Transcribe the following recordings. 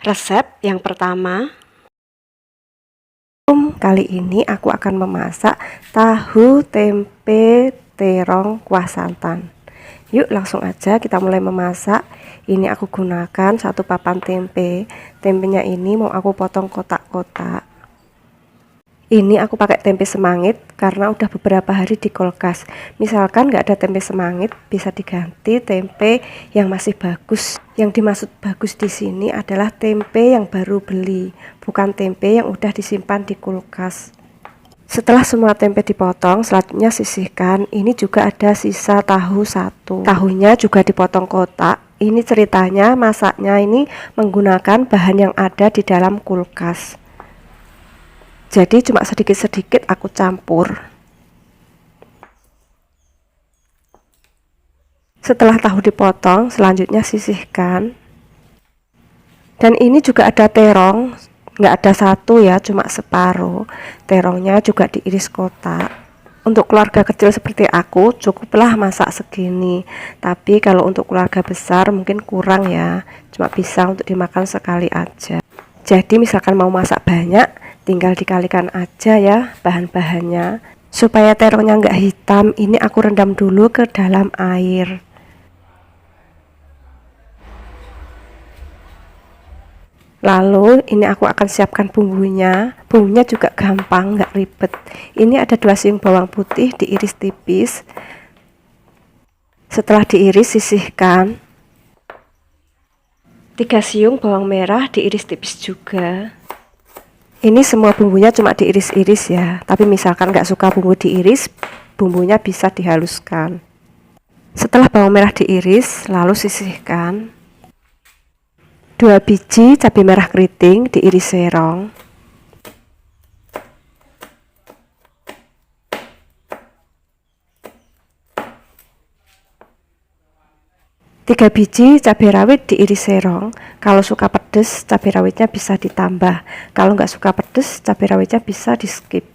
Resep yang pertama, kali ini aku akan memasak tahu tempe terong kuah santan. Yuk langsung aja kita mulai memasak. Ini aku gunakan 1 papan tempe. Tempenya ini mau aku potong kotak-kotak. Ini aku pakai tempe semangit karena udah beberapa hari di kulkas. Misalkan nggak ada tempe semangit, bisa diganti tempe yang masih bagus. Yang dimaksud bagus di sini adalah tempe yang baru beli, bukan tempe yang udah disimpan di kulkas. Setelah semua tempe dipotong, selanjutnya sisihkan. Ini juga ada sisa tahu 1. Tahunya juga dipotong kotak. Ini ceritanya masaknya ini menggunakan bahan yang ada di dalam kulkas. Jadi cuma sedikit-sedikit aku campur. Setelah tahu dipotong, selanjutnya sisihkan. Dan ini juga ada terong, nggak ada 1 ya, cuma separuh. Terongnya juga diiris kotak. Untuk keluarga kecil seperti aku, cukuplah masak segini. Tapi kalau untuk keluarga besar mungkin kurang ya, cuma bisa untuk dimakan sekali aja. Jadi misalkan mau masak banyak, tinggal dikalikan aja ya bahan-bahannya. Supaya terongnya nggak hitam, ini aku rendam dulu ke dalam air. Lalu ini aku akan siapkan bumbunya. Bumbunya juga gampang, nggak ribet. Ini ada 2 siung bawang putih diiris tipis. Setelah diiris, sisihkan. 3 siung bawang merah diiris tipis juga. Ini semua bumbunya cuma diiris-iris ya, tapi misalkan nggak suka bumbu diiris, bumbunya bisa dihaluskan. Setelah bawang merah diiris, lalu sisihkan. 2 biji cabai merah keriting diiris serong. 3 biji cabai rawit diiris serong. Kalau suka pedes, cabai rawitnya bisa ditambah. Kalau nggak suka pedes, cabai rawitnya bisa di skip.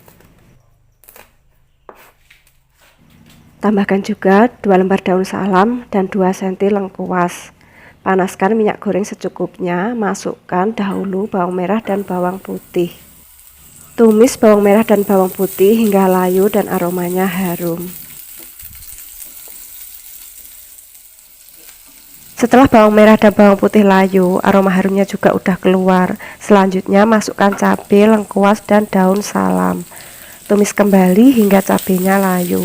Tambahkan juga 2 lembar daun salam dan 2 senti lengkuas. Panaskan minyak goreng secukupnya, masukkan dahulu bawang merah dan bawang putih. Tumis bawang merah dan bawang putih hingga layu dan aromanya harum. Setelah bawang merah dan bawang putih layu, aroma harumnya juga udah keluar. Selanjutnya masukkan cabai, lengkuas, dan daun salam. Tumis kembali hingga cabenya layu.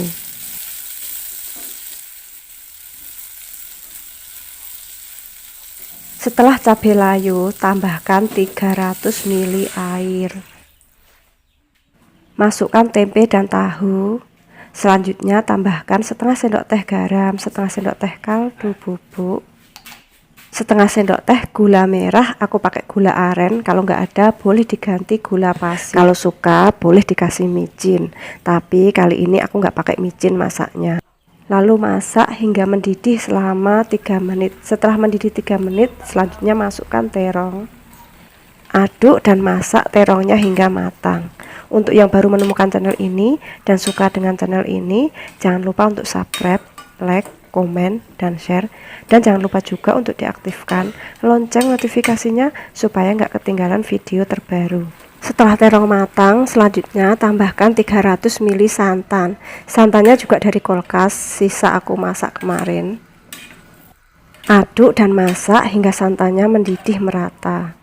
Setelah cabai layu, tambahkan 300 ml air. Masukkan tempe dan tahu. Selanjutnya tambahkan setengah sendok teh garam, setengah sendok teh kaldu bubuk, setengah sendok teh gula merah. Aku pakai gula aren, kalau nggak ada boleh diganti gula pasir. Kalau suka boleh dikasih micin, tapi kali ini aku nggak pakai micin masaknya. Lalu masak hingga mendidih selama 3 menit. Setelah mendidih 3 menit, selanjutnya masukkan terong. Aduk dan masak terongnya hingga matang. Untuk yang baru menemukan channel ini dan suka dengan channel ini, jangan lupa untuk subscribe, like, komen, dan share. Dan jangan lupa juga untuk diaktifkan lonceng notifikasinya supaya nggak ketinggalan video terbaru. Setelah terong matang, selanjutnya tambahkan 300 ml santan. Santannya juga dari kulkas, sisa aku masak kemarin. Aduk dan masak hingga santannya mendidih merata.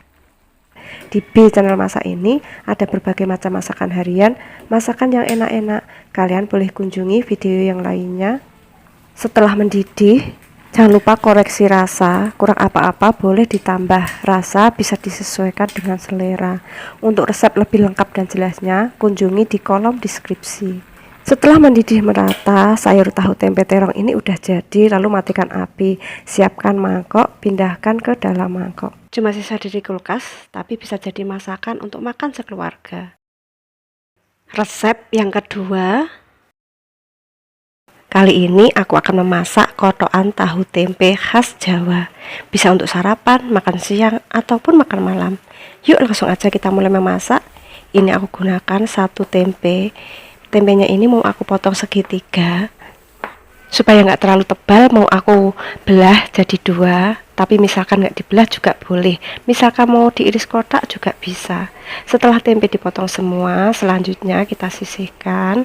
Di B channel masak ini ada berbagai macam masakan harian, masakan yang enak-enak. Kalian boleh kunjungi video yang lainnya. Setelah mendidih, jangan lupa koreksi rasa. Kurang apa-apa boleh ditambah, rasa bisa disesuaikan dengan selera. Untuk resep lebih lengkap dan jelasnya, kunjungi di kolom deskripsi. Setelah mendidih merata, sayur tahu tempe terong ini udah jadi. Lalu matikan api, siapkan mangkok, pindahkan ke dalam mangkok. cuma sisa dari kulkas, tapi bisa jadi masakan untuk makan sekeluarga. Resep yang kedua, kali ini aku akan memasak kotokan tahu tempe khas Jawa. Bisa untuk sarapan, makan siang, ataupun makan malam. Yuk langsung aja kita mulai memasak. Ini aku gunakan 1 tempe. Tempenya ini mau aku potong segitiga. Supaya nggak terlalu tebal, mau aku belah jadi 2. tapi misalkan nggak dibelah juga boleh. Misalkan mau diiris kotak juga bisa. Setelah tempe dipotong semua, selanjutnya kita sisihkan.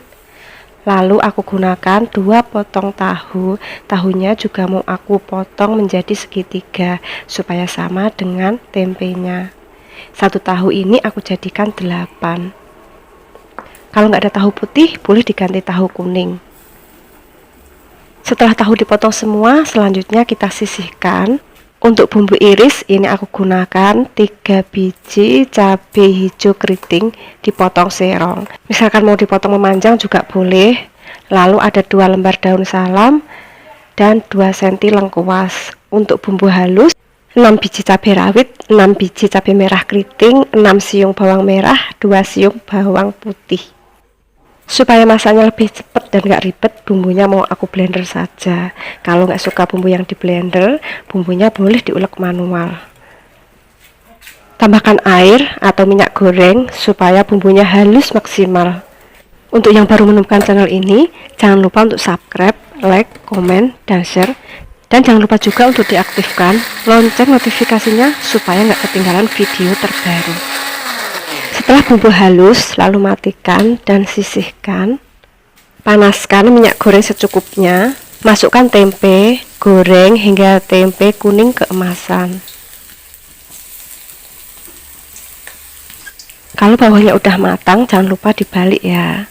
Lalu aku gunakan 2 potong tahu. Tahunya juga mau aku potong menjadi segitiga supaya sama dengan tempenya. 1 tahu ini aku jadikan 8. Kalau nggak ada tahu putih, boleh diganti tahu kuning. Setelah tahu dipotong semua, selanjutnya kita sisihkan. Untuk bumbu iris, ini aku gunakan 3 biji cabai hijau keriting dipotong serong. Misalkan mau dipotong memanjang juga boleh. Lalu ada 2 lembar daun salam dan 2 cm lengkuas. Untuk bumbu halus, 6 biji cabai rawit, 6 biji cabai merah keriting, 6 siung bawang merah, 2 siung bawang putih. Supaya masaknya lebih cepat dan gak ribet, bumbunya mau aku blender saja. Kalau nggak suka bumbu yang di blender, bumbunya boleh diulek manual. Tambahkan air atau minyak goreng supaya bumbunya halus maksimal. Untuk yang baru menemukan channel ini, jangan lupa untuk subscribe, like, komen, dan share. Dan jangan lupa juga untuk diaktifkan lonceng notifikasinya supaya nggak ketinggalan video terbaru. Setelah bumbu halus, lalu matikan dan sisihkan. Panaskan minyak goreng secukupnya. Masukkan tempe, goreng hingga tempe kuning keemasan. Kalau bawahnya udah matang, jangan lupa dibalik ya.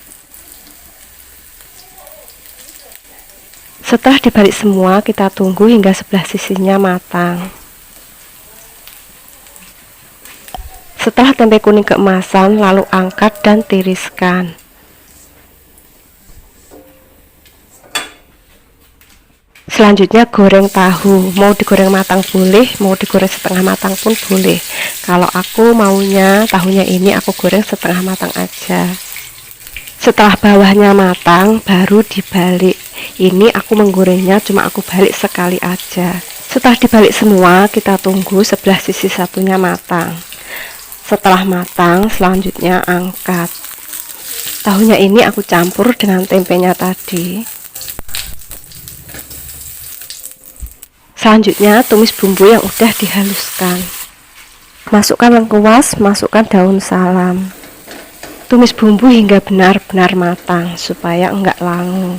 Setelah dibalik semua, kita tunggu hingga sebelah sisinya matang. Setelah tempe kuning keemasan, lalu angkat dan tiriskan. Selanjutnya goreng tahu. Mau digoreng matang boleh, mau digoreng setengah matang pun boleh. Kalau aku maunya tahunya ini aku goreng setengah matang aja. Setelah bawahnya matang, baru dibalik. Ini aku menggorengnya cuma aku balik sekali aja. Setelah dibalik semua, kita tunggu sebelah sisi satunya matang. Setelah matang, selanjutnya angkat. Tahunya ini aku campur dengan tempenya tadi. Selanjutnya tumis bumbu yang udah dihaluskan. Masukkan lengkuas, masukkan daun salam. Tumis bumbu hingga benar-benar matang supaya enggak langu.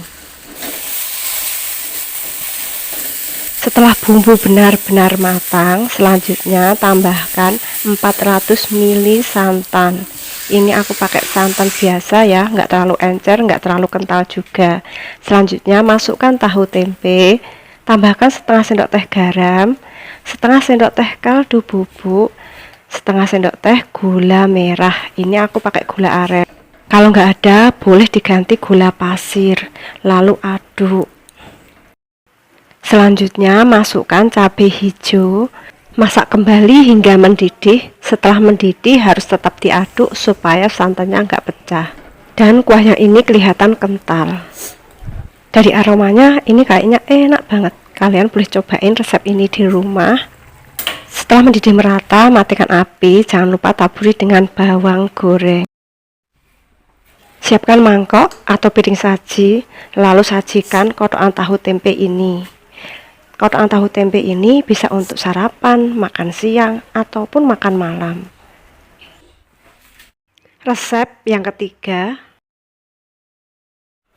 Setelah bumbu benar-benar matang, selanjutnya tambahkan 400 ml santan. Ini aku pakai santan biasa ya, nggak terlalu encer, nggak terlalu kental juga. Selanjutnya masukkan tahu tempe, tambahkan setengah sendok teh garam, setengah sendok teh kaldu bubuk, setengah sendok teh gula merah. Ini aku pakai gula aren. Kalau nggak ada, boleh diganti gula pasir. Lalu aduk. Selanjutnya masukkan cabai hijau, masak kembali hingga mendidih. Setelah mendidih harus tetap diaduk supaya santannya nggak pecah. Dan kuahnya ini kelihatan kental. Dari aromanya ini kayaknya enak banget. Kalian boleh cobain resep ini di rumah. Setelah mendidih merata, matikan api. Jangan lupa taburi dengan bawang goreng. Siapkan mangkok atau piring saji, lalu sajikan kotokan tahu tempe ini. Kotokan tahu tempe ini bisa untuk sarapan, makan siang, ataupun makan malam. Resep yang ketiga.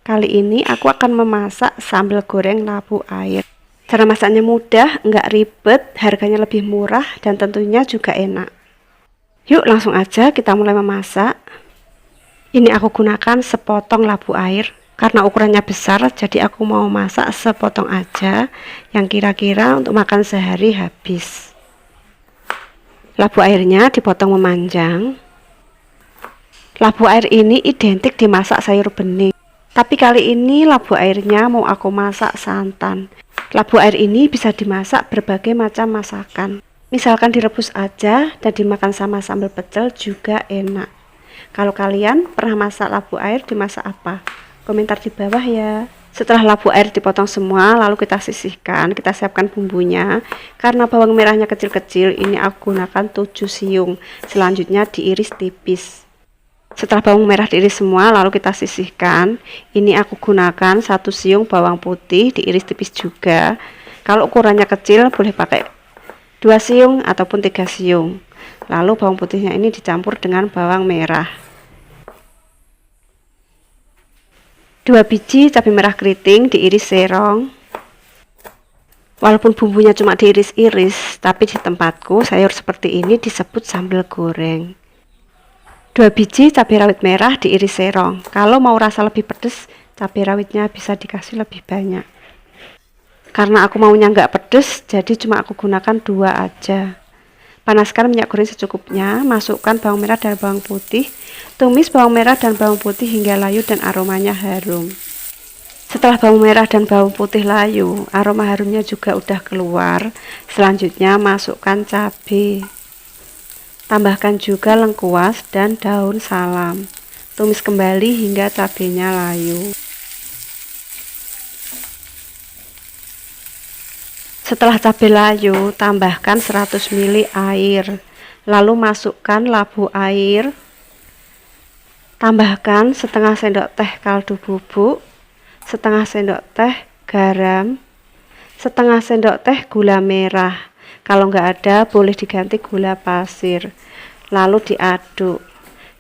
Kali ini aku akan memasak sambal goreng labu air. Cara masaknya mudah, nggak ribet, harganya lebih murah, dan tentunya juga enak. Yuk langsung aja kita mulai memasak. Ini aku gunakan sepotong labu air. Karena ukurannya besar, jadi aku mau masak sepotong aja yang kira-kira untuk makan sehari habis. Labu airnya dipotong memanjang. Labu air ini identik dimasak sayur bening. Tapi kali ini labu airnya mau aku masak santan. Labu air ini bisa dimasak berbagai macam masakan. Misalkan direbus aja dan dimakan sama sambal pecel juga enak. Kalau kalian pernah masak labu air, dimasak apa? Komentar di bawah ya. Setelah labu air dipotong semua, lalu kita sisihkan, kita siapkan bumbunya. Karena bawang merahnya kecil-kecil, ini aku gunakan 7 siung. Selanjutnya diiris tipis. Setelah bawang merah diiris semua, lalu kita sisihkan. Ini aku gunakan 1 siung bawang putih diiris tipis juga. Kalau ukurannya kecil boleh pakai 2 siung ataupun 3 siung. Lalu bawang putihnya ini dicampur dengan bawang merah. 2 biji cabai merah keriting diiris serong. Walaupun bumbunya cuma diiris-iris, tapi di tempatku sayur seperti ini disebut sambal goreng. 2 biji cabai rawit merah diiris serong. Kalau mau rasa lebih pedas, cabai rawitnya bisa dikasih lebih banyak. Karena aku maunya nggak pedas, jadi cuma aku gunakan 2 aja. Panaskan minyak goreng secukupnya, masukkan bawang merah dan bawang putih. Tumis bawang merah dan bawang putih hingga layu dan aromanya harum. Setelah bawang merah dan bawang putih layu, aroma harumnya juga udah keluar. Selanjutnya masukkan cabai. Tambahkan juga lengkuas dan daun salam. Tumis kembali hingga cabainya layu. Setelah cabai layu, tambahkan 100 ml air. Lalu masukkan labu air. Tambahkan setengah sendok teh kaldu bubuk, setengah sendok teh garam, setengah sendok teh gula merah. Kalau nggak ada boleh diganti gula pasir. Lalu diaduk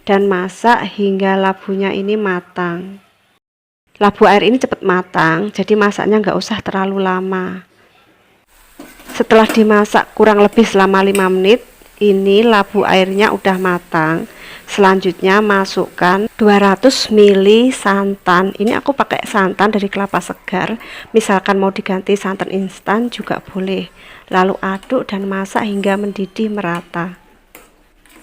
dan masak hingga labunya ini matang. Labu air ini cepat matang, jadi masaknya nggak usah terlalu lama. Setelah dimasak kurang lebih selama 5 menit, ini labu airnya udah matang. Selanjutnya masukkan 200 ml santan. Ini aku pakai santan dari kelapa segar. Misalkan mau diganti santan instan juga boleh. Lalu aduk dan masak hingga mendidih merata.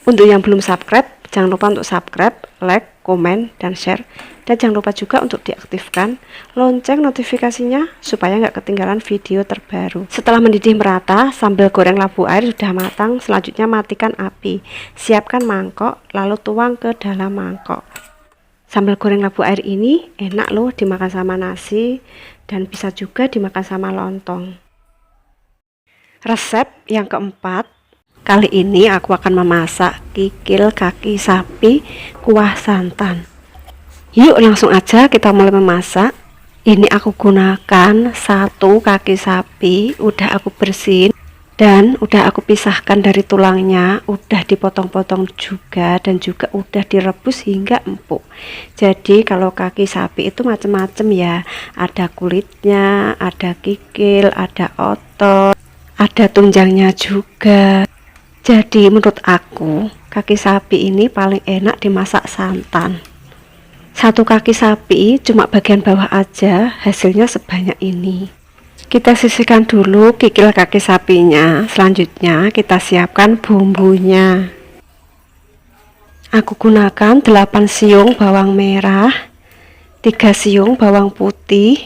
Untuk yang belum subscribe, jangan lupa untuk subscribe, like, komen, dan share. Dan jangan lupa juga untuk diaktifkan lonceng notifikasinya supaya nggak ketinggalan video terbaru. Setelah mendidih merata, sambal goreng labu air sudah matang. Selanjutnya matikan api. Siapkan mangkok, lalu tuang ke dalam mangkok. Sambal goreng labu air ini enak loh dimakan sama nasi dan bisa juga dimakan sama lontong. Resep yang keempat, kali ini aku akan memasak kikil kaki sapi kuah santan. Yuk langsung aja kita mulai memasak. Ini aku gunakan 1 kaki sapi, udah aku bersihin dan udah aku pisahkan dari tulangnya, udah dipotong-potong juga dan juga udah direbus hingga empuk. Jadi kalau kaki sapi itu macam-macam ya, ada kulitnya, ada kikil, ada otot, ada tunjangnya juga. Jadi menurut aku kaki sapi ini paling enak dimasak santan. 1 kaki sapi cuma bagian bawah aja, hasilnya sebanyak ini. Kita sisihkan dulu kikil kaki sapinya. Selanjutnya kita siapkan bumbunya. Aku gunakan 8 siung bawang merah, 3 siung bawang putih,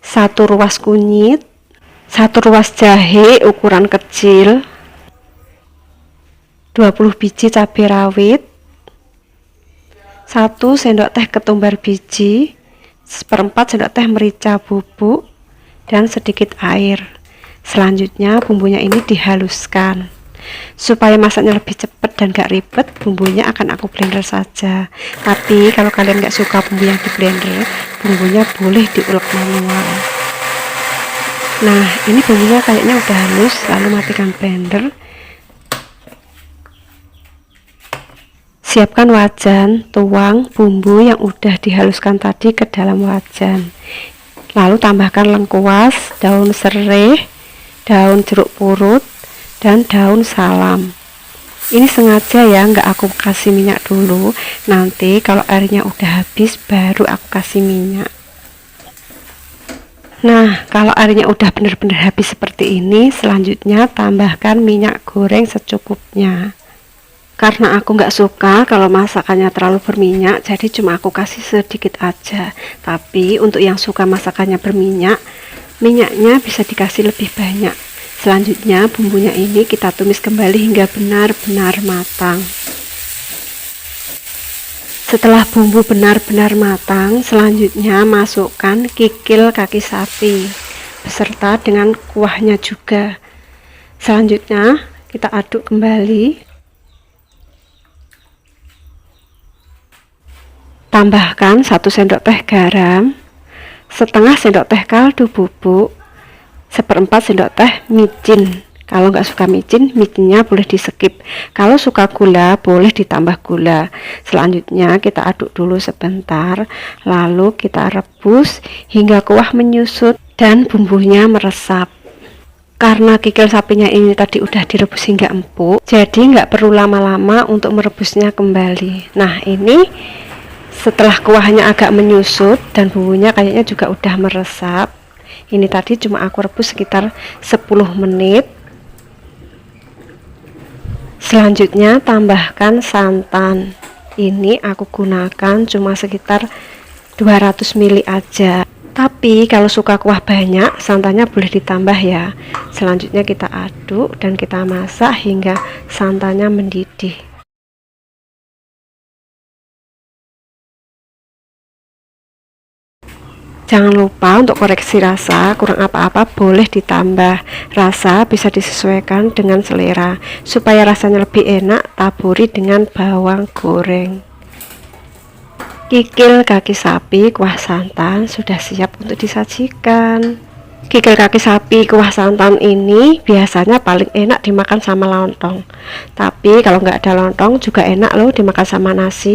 1 ruas kunyit, 1 ruas jahe ukuran kecil, 20 biji cabai rawit, 1 sendok teh ketumbar biji, 1/4 sendok teh merica bubuk, dan sedikit air. Selanjutnya bumbunya ini dihaluskan. Supaya masaknya lebih cepat dan gak ribet, bumbunya akan aku blender saja. Tapi kalau kalian gak suka bumbu yang di blender, bumbunya boleh diulek manual. Nah, ini bumbunya kayaknya udah halus, lalu matikan blender. Siapkan wajan, tuang bumbu yang udah dihaluskan tadi ke dalam wajan. Lalu tambahkan lengkuas, daun serai, daun jeruk purut, dan daun salam. Ini sengaja ya nggak aku kasih minyak dulu. Nanti kalau airnya udah habis baru aku kasih minyak. Nah, kalau airnya udah benar-benar habis seperti ini, selanjutnya tambahkan minyak goreng secukupnya. Karena aku nggak suka kalau masakannya terlalu berminyak, jadi cuma aku kasih sedikit aja. Tapi untuk yang suka masakannya berminyak, minyaknya bisa dikasih lebih banyak. Selanjutnya bumbunya ini kita tumis kembali hingga benar-benar matang. Setelah bumbu benar-benar matang, selanjutnya masukkan kikil kaki sapi beserta dengan kuahnya juga. Selanjutnya kita aduk kembali. Tambahkan 1 sendok teh garam, setengah sendok teh kaldu bubuk, 1/4 sendok teh micin. Kalau nggak suka micin, micinnya boleh di skip. Kalau suka gula, boleh ditambah gula. Selanjutnya kita aduk dulu sebentar, lalu kita rebus hingga kuah menyusut dan bumbunya meresap. Karena kikil sapinya ini tadi udah direbus hingga empuk, jadi nggak perlu lama-lama untuk merebusnya kembali. Nah, ini setelah kuahnya agak menyusut dan bumbunya kayaknya juga udah meresap. Ini tadi cuma aku rebus sekitar 10 menit. Selanjutnya tambahkan santan. Ini aku gunakan cuma sekitar 200 ml aja. Tapi kalau suka kuah banyak, santannya boleh ditambah ya. Selanjutnya kita aduk dan kita masak hingga santannya mendidih. Jangan lupa untuk koreksi rasa, kurang apa-apa boleh ditambah. Rasa bisa disesuaikan dengan selera. Supaya rasanya lebih enak, taburi dengan bawang goreng. Kikil kaki sapi kuah santan sudah siap untuk disajikan. Kikil kaki sapi kuah santan ini biasanya paling enak dimakan sama lontong. Tapi kalau nggak ada lontong juga enak loh dimakan sama nasi.